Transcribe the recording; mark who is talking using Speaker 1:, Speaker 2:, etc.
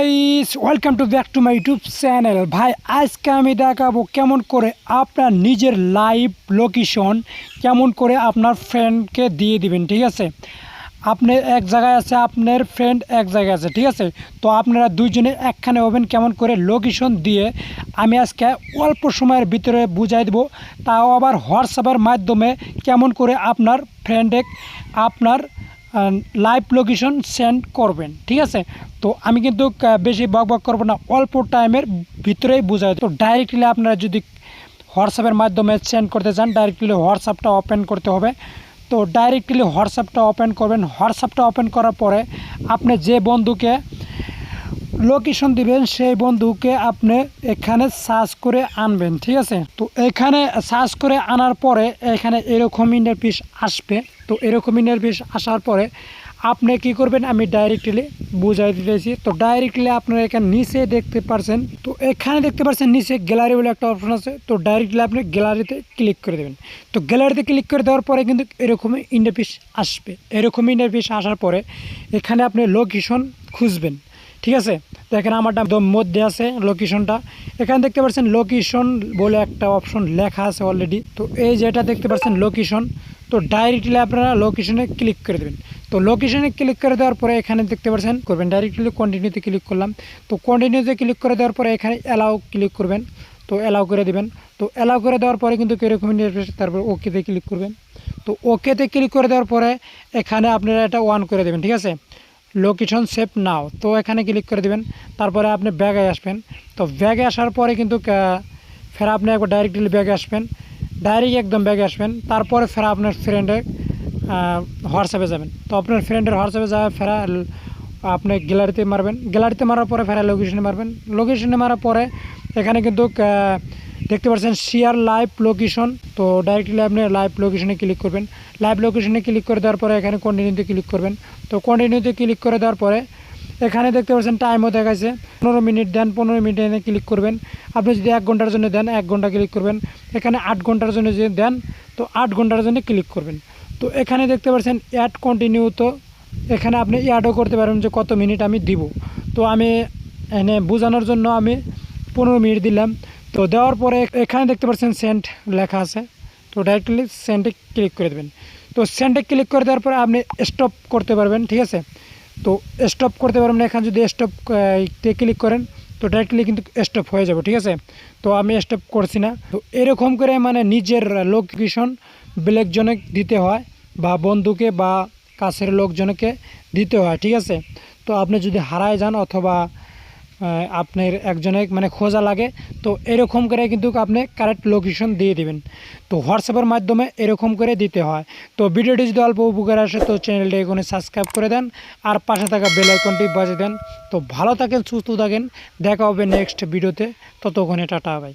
Speaker 1: Guys welcome to back to my YouTube channel. ভাই আজকে আমি দেখাবো কেমন করে আপনার নিজের লাইভ লোকেশন কেমন করে আপনার ফ্রেন্ডকে দিয়ে দিবেন। ঠিক আছে, আপনি এক জায়গায় আছে, আপনার ফ্রেন্ড এক জায়গায় আছে, ঠিক আছে। তো আপনারা দুইজনে একখানে হবেন, কেমন করে লোকেশন দিয়ে আমি আজকে অল্প সময়ের ভিতরে বুঝাই দেবো, তাও আবার হোয়াটসঅ্যাপের মাধ্যমে কেমন করে আপনার ফ্রেন্ডে আপনার লাইভ লোকেশন সেন্ড করবেন। ঠিক আছে, তো আমি কিন্তু বেশি বক করবো না, অল্প টাইমের ভিতরেই বোঝাই। তো ডাইরেক্টলি আপনারা যদি হোয়াটসঅ্যাপের মাধ্যমে সেন্ড করতে চান, ডাইরেক্টলি হোয়াটসঅ্যাপটা ওপেন করতে হবে। তো ডাইরেক্টলি হোয়াটসঅ্যাপটা ওপেন করবেন। হোয়াটসঅ্যাপটা ওপেন করার পরে আপনি যে বন্ধুকে লোকেশন দিবেন সেই বন্ধুকে আপনি এখানে সার্চ করে আনবেন। ঠিক আছে, তো এখানে সার্চ করে আনার পরে এখানে এরকম ইন্টারফেস আসবে। তো এরকম ইন্টারফেস আসার পরে আপনি কি করবেন আমি ডাইরেক্টলি বুঝাই দিতেছি। তো ডাইরেক্টলি আপনারা এখানে নিচে দেখতে পাচ্ছেন, তো এখানে দেখতে পাচ্ছেন নিচে গ্যালারি বলে একটা অপশন আছে। তো ডাইরেক্টলি আপনি গ্যালারিতে ক্লিক করে দেবেন। তো গ্যালারিতে ক্লিক করে দেওয়ার পরে কিন্তু এরকমই ইন্টারফেস আসবে। এরকম ইন্টারফেস আসার পরে এখানে আপনি লোকেশন খুঁজবেন। ঠিক আছে, তো এখানে আমারটা মধ্যে আছে লোকেশনটা। এখানে দেখতে পাচ্ছেন লোকেশন বলে একটা অপশন লেখা আছে অলরেডি। তো এই যেটা দেখতে পাচ্ছেন লোকেশন, তো ডাইরেক্টলি আপনারা লোকেশনে ক্লিক করে দেবেন। তো লোকেশনে ক্লিক করে দেওয়ার পরে এখানে দেখতে পাচ্ছেন করবেন ডাইরেক্টলি কন্টিনিউতে ক্লিক করলাম। তো কন্টিনিউতে ক্লিক করে দেওয়ার পরে এখানে অ্যালাউ ক্লিক করবেন। তো অ্যালাউ করে দেবেন। তো অ্যালাউ করে দেওয়ার পরে কিন্তু এরকম ইন্টারফেস, তারপর ওকেতে ক্লিক করবেন। তো ওকেতে ক্লিক করে দেওয়ার পরে এখানে আপনারা এটা অন করে দেবেন। ঠিক আছে, লোকেশন সেভ নাও, তো এখানে ক্লিক করে দেবেন। তারপরে আপনি ব্যাগে আসবেন। তো ব্যাগে আসার পরে কিন্তু ফের আপনি একবার ডাইরেক্টলি ব্যাগে আসবেন, ডাইরেক্ট একদম ব্যাগে আসবেন। তারপরে ফের আপনার ফ্রেন্ডের হোয়াটসঅ্যাপে যাবেন। তো আপনার ফ্রেন্ডের হোয়াটসঅ্যাপে যাওয়া ফেরা আপনি গ্যালারিতে মারবেন। গ্যালারিতে মারার পরে ফেরা লোকেশনে মারবেন। লোকেশনে মারার পরে এখানে কিন্তু দেখতে পাচ্ছেন শেয়ার লাইভ লোকেশন। তো ডাইরেক্টলি আপনি লাইভ লোকেশনে ক্লিক করবেন। লাইভ লোকেশনে ক্লিক করে দেওয়ার পরে এখানে কন্টিনিউতে ক্লিক করবেন। তো কন্টিনিউতে ক্লিক করে দেওয়ার পরে এখানে দেখতে পাচ্ছেন টাইমও দেখাচ্ছে 15 মিনিট দেন, 15 মিনিট এনে ক্লিক করবেন। আপনি যদি 1 ঘন্টার জন্য দেন 1 ঘন্টা ক্লিক করবেন। এখানে 8 ঘন্টার জন্য যদি দেন তো 8 ঘন্টার জন্য ক্লিক করবেন। তো এখানে দেখতে পাচ্ছেন অ্যাড কন্টিনিউ। তো এখানে আপনি অ্যাডও করতে পারবেন যে কত মিনিট আমি দিব। তো আমি এনে বোঝানোর জন্য আমি 15 মিনিট দিলাম। তো দেওয়ার পরে এখানে দেখতে পাচ্ছেন সেন্ড লেখা আছে। তো ডাইরেক্টলি সেন্ডে ক্লিক করে দেবেন। তো সেন্ডে ক্লিক করে দেওয়ার পরে আপনি স্টপ করতে পারবেন। ঠিক আছে, তো স্টপ করতে পারবেন। এখানে যদি স্টপ ক্লিক করেন তো ডাইরেক্টলি কিন্তু স্টপ হয়ে যাবে। ঠিক আছে, তো আমি স্টপ করছি না। তো এরকম করে মানে নিজের লোকেশন ব্ল্যাকজনে দিতে হয় বা বন্ধুকে বা কাছের লোকজনকে দিতে হয়। ঠিক আছে, তো আপনি যদি হারায় যান অথবা আপনার একজনে মানে খোঁজা লাগে, তো এরকম করে কিন্তু আপনি কারেক্ট লোকেশন দিয়ে দিবেন। তো হোয়াটসঅ্যাপের মাধ্যমে এরকম করে দিতে হয়। তো ভিডিওটি যদি অল্প উপকার আসে তো চ্যানেলটি এখানে সাবস্ক্রাইব করে দেন আর পাশে থাকা বেল আইকনটি বাজিয়ে দেন। তো ভালো থাকেন, সুস্থ থাকেন, দেখা হবে নেক্সট ভিডিওতে। ততক্ষণে টাটা, বাই।